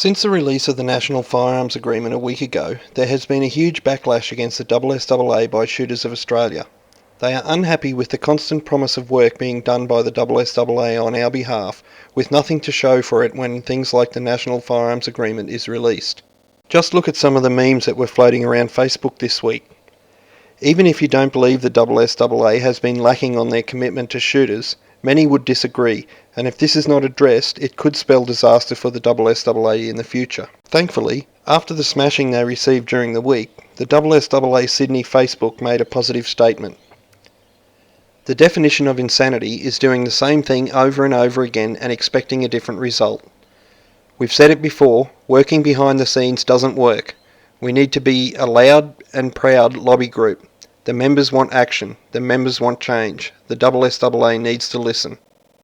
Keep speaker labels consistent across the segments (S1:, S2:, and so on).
S1: Since the release of the National Firearms Agreement a week ago, there has been a huge backlash against the SSAA by Shooters of Australia. They are unhappy with the constant promise of work being done by the SSAA on our behalf, with nothing to show for it when things like the National Firearms Agreement is released. Just look at some of the memes that were floating around Facebook this week. Even if you don't believe the SSAA has been lacking on their commitment to shooters, many would disagree, and if this is not addressed, it could spell disaster for the SSAA in the future. Thankfully, after the smashing they received during the week, the SSAA Sydney Facebook made a positive statement. The definition of insanity is doing the same thing over and over again and expecting a different result. We've said it before, working behind the scenes doesn't work. We need to be a loud and proud lobby group. The members want action. The members want change. The SSAA needs to listen.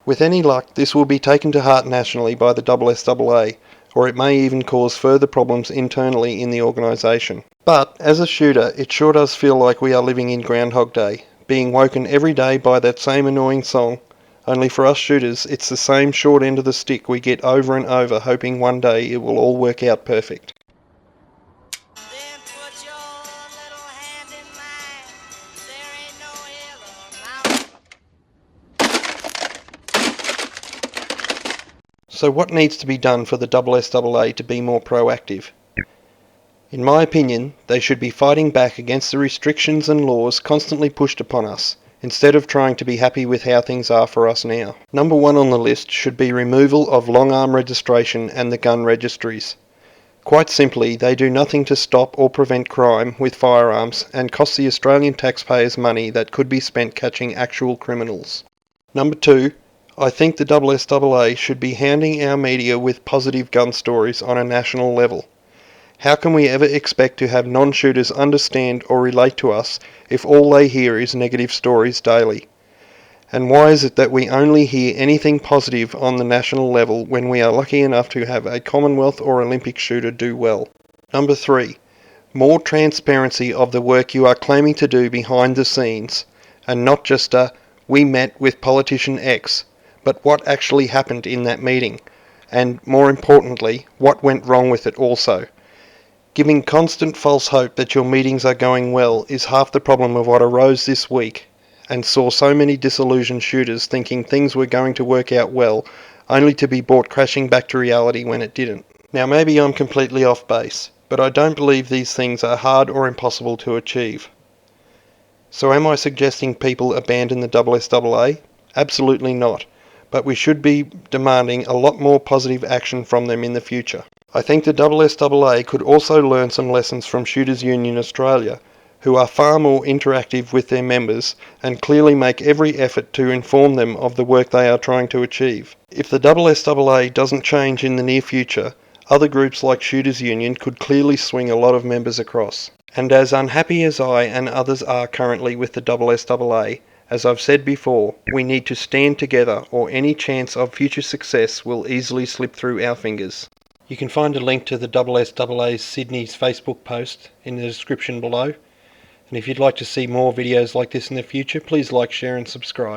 S1: With any luck, this will be taken to heart nationally by the SSAA, or it may even cause further problems internally in the organisation. But, as a shooter, it sure does feel like we are living in Groundhog Day, being woken every day by that same annoying song. Only for us shooters, it's the same short end of the stick we get over and over, hoping one day it will all work out perfect. So what needs to be done for the SSAA to be more proactive? In my opinion, they should be fighting back against the restrictions and laws constantly pushed upon us, instead of trying to be happy with how things are for us now. Number one on the list should be removal of long arm registration and the gun registries. Quite simply, they do nothing to stop or prevent crime with firearms and cost the Australian taxpayers money that could be spent catching actual criminals. Number two, I think the SSAA should be hounding our media with positive gun stories on a national level. How can we ever expect to have non-shooters understand or relate to us if all they hear is negative stories daily? And why is it that we only hear anything positive on the national level when we are lucky enough to have a Commonwealth or Olympic shooter do well? Number three, more transparency of the work you are claiming to do behind the scenes, and not just a "we met with politician X," but what actually happened in that meeting, and more importantly, what went wrong with it also. Giving constant false hope that your meetings are going well is half the problem of what arose this week and saw so many disillusioned shooters thinking things were going to work out well, only to be brought crashing back to reality when it didn't. Now maybe I'm completely off base, but I don't believe these things are hard or impossible to achieve. So am I suggesting people abandon the SSAA? Absolutely not. But we should be demanding a lot more positive action from them in the future. I think the SSAA could also learn some lessons from Shooters Union Australia, who are far more interactive with their members and clearly make every effort to inform them of the work they are trying to achieve. If the SSAA doesn't change in the near future, other groups like Shooters Union could clearly swing a lot of members across. And as unhappy as I and others are currently with the SSAA, as I've said before, we need to stand together or any chance of future success will easily slip through our fingers. You can find a link to the SSAA Sydney's Facebook post in the description below. And if you'd like to see more videos like this in the future, please like, share and subscribe.